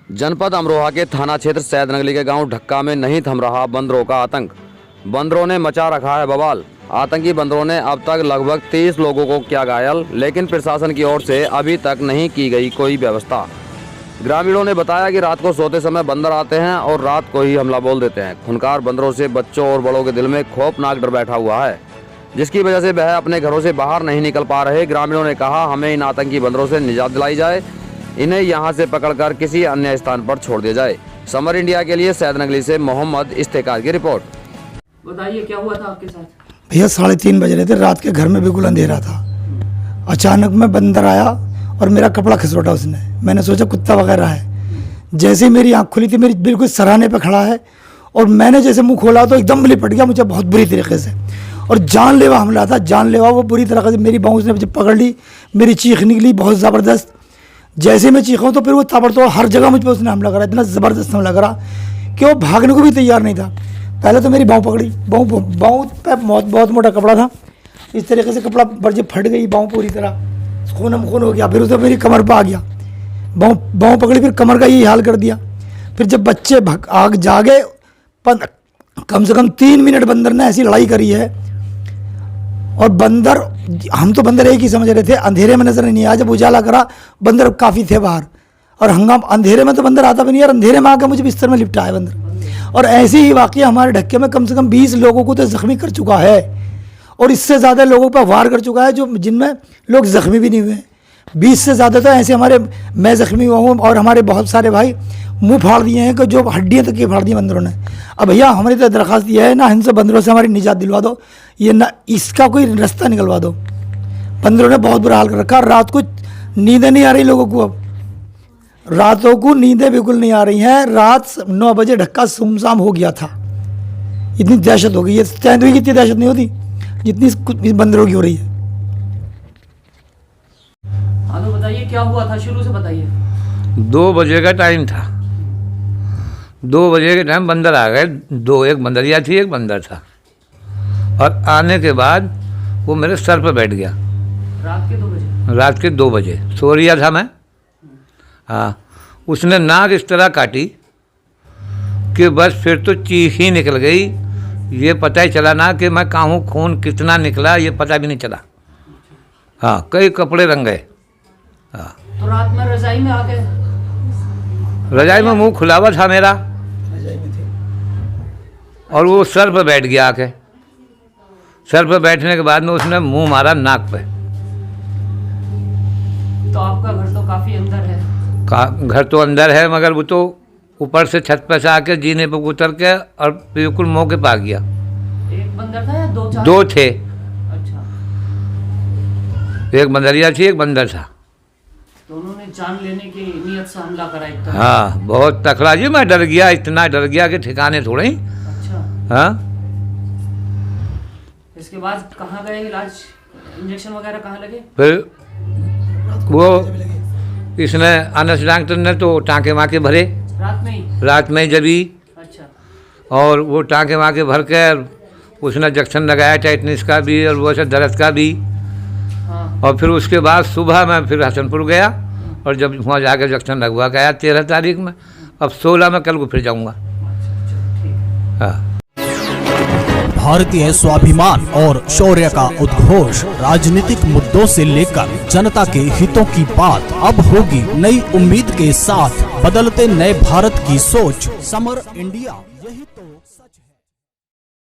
जनपद अमरोहा के थाना क्षेत्र सैदनगली के गांव ढक्का में नहीं थम रहा बंदरों का आतंक। बंदरों ने मचा रखा है बवाल। आतंकी बंदरों ने अब तक लगभग 30 लोगों को किया घायल, लेकिन प्रशासन की ओर से अभी तक नहीं की गई कोई व्यवस्था। ग्रामीणों ने बताया कि रात को सोते समय बंदर आते हैं और रात को ही हमला बोल देते हैं। खूंखार बंदरों से बच्चों और बड़ों के दिल में खौफनाक डर बैठा हुआ है, जिसकी वजह से वह अपने घरों से बाहर नहीं निकल पा रहे। ग्रामीणों ने कहा, हमें इन आतंकी बंदरों से निजात दिलाई जाए, इन्हें यहां से पकड़कर किसी अन्य स्थान पर छोड़ दिया जाए। समर इंडिया के लिए सैदनगली से मोहम्मद इस्तेकार की रिपोर्ट। बताइए क्या हुआ था आपके साथ? भैया 3:30 बज रहे थे, रात के घर में बिल्कुल अंधेरा था। अचानक में बंदर आया और मेरा कपड़ा खिसोटा उसने। मैंने सोचा कुत्ता वगैरह है। जैसे ही मेरी आंख खुली थी, मेरी बिल्कुल सराहने पे खड़ा है और मैंने जैसे मुंह खोला तो एकदम लिपट गया मुझे बहुत बुरी तरीके से, और जानलेवा हमला था। जानलेवा वो बुरी तरह से मेरी बाहों से मुझे पकड़ ली, मेरी चीख निकली बहुत ज़बरदस्त। जैसे मैं चीखा तो फिर वो ताबड़तोड़ हर जगह मुझ पर उसने हमला करा। इतना ज़बरदस्त हमला करा कि वो भागने को भी तैयार नहीं था। पहले तो मेरी बाँह पकड़ी, बाँह पे बहुत मोटा कपड़ा था, इस तरीके से कपड़ा बर्जे फट गई, बाँह पूरी तरह खून हो गया। फिर उसे मेरी कमर पर आ गया, बाँह पकड़ी, फिर कमर का यही हाल कर दिया। फिर जब बच्चे आग जागे, कम से कम 3 मिनट बंदर ने ऐसी लड़ाई करी है। और बंदर, हम तो बंदर एक ही समझ रहे थे, अंधेरे में नजर नहीं आया। जब उजाला करा बंदर काफ़ी थे बाहर, और हंगाम अंधेरे में तो बंदर आता भी नहीं यार। अंधेरे में आकर मुझे बिस्तर में लिपटा है बंदर। और ऐसे ही वाकया हमारे ढक्के में कम से कम 20 लोगों को तो जख्मी कर चुका है, और इससे ज़्यादा लोगों पर वार कर चुका है, जो जिनमें लोग जख्मी भी नहीं हुए। 20 से ज़्यादा तो ऐसे हमारे, मैं जख्मी हुआ हूँ और हमारे बहुत सारे भाई मुंह फाड़ दिए हैं कि जो हड्डियाँ तक की फाड़ दी बंदरों ने। अब भैया हमारी तो दरख्वास्त ये है, ना इनसे बंदरों से हमारी निजात दिलवा दो, ये ना इसका कोई रास्ता निकलवा दो। बंदरों ने बहुत बुरा हाल कर रखा। रात को नींदें नहीं आ रही लोगों को, अब रातों को नींदें बिल्कुल नहीं आ रही हैं। रात 9 बजे ढक्का सुमसाम हो गया था, इतनी दहशत हो गई है। चांदवी की इतनी दहशत नहीं होती जितनी इस बंदरों की हो रही है। हाँ तो बताइए क्या हुआ था, शुरू से बताइए। 2 बजे का टाइम था। 2 बजे के टाइम बंदर आ गए। एक बंदरिया थी, एक बंदर था, और आने के बाद वो मेरे सर पर बैठ गया। रात के 2 बजे? रात के 2 बजे सो रिया था मैं। हाँ, उसने नाक इस तरह काटी कि बस फिर तो चीख ही निकल गई। ये पता ही चला ना कि मैं कहाँ हूँ, खून कितना निकला ये पता भी नहीं चला। हाँ, कई कपड़े रंग गए। हाँ, तो रात में रजाई में आ गए? रजाई में मुंह खुला हुआ था मेरा, और वो सर पर बैठ गया आके। सर पर बैठने के बाद में उसने मुंह मारा नाक पे। तो आपका घर तो काफी अंदर है? घर तो अंदर है, मगर वो तो ऊपर से छत पे से आके जीने पे उतर के और बिल्कुल मौके पे आ गया। एक बंदर था या 2-4? 2 थे। अच्छा, एक बंदरिया थी, एक बंदर था। दोनों ने जान लेने की नीयत से हमला करा एक तरह। हाँ, बहुत तकड़ा जी। मैं डर गया, इतना डर गया कि ठिकाने थोड़े ही। अच्छा, हाँ, इसके बाद कहाँ गए इलाज, इंजेक्शन वगैरह कहाँ लगे? फिर वो इसने अनस डॉक्टर ने तो टाँके वाँके भरे रात में ही? रात में जब ही। अच्छा, और वो टाँके वाँके भर के उसने इंजेक्शन लगाया, टेटनिस का भी और वो सब दर्द का भी। हाँ। और फिर उसके बाद सुबह मैं फिर हसनपुर गया, और जब वहाँ जाकर इंजेक्शन लगवा के आया 13 तारीख में। अब 16 में कल को फिर जाऊँगा। हाँ। भारतीय स्वाभिमान और शौर्य का उद्घोष, राजनीतिक मुद्दों से लेकर जनता के हितों की बात अब होगी नई उम्मीद के साथ। बदलते नए भारत की सोच, समर इंडिया, यही तो सच है।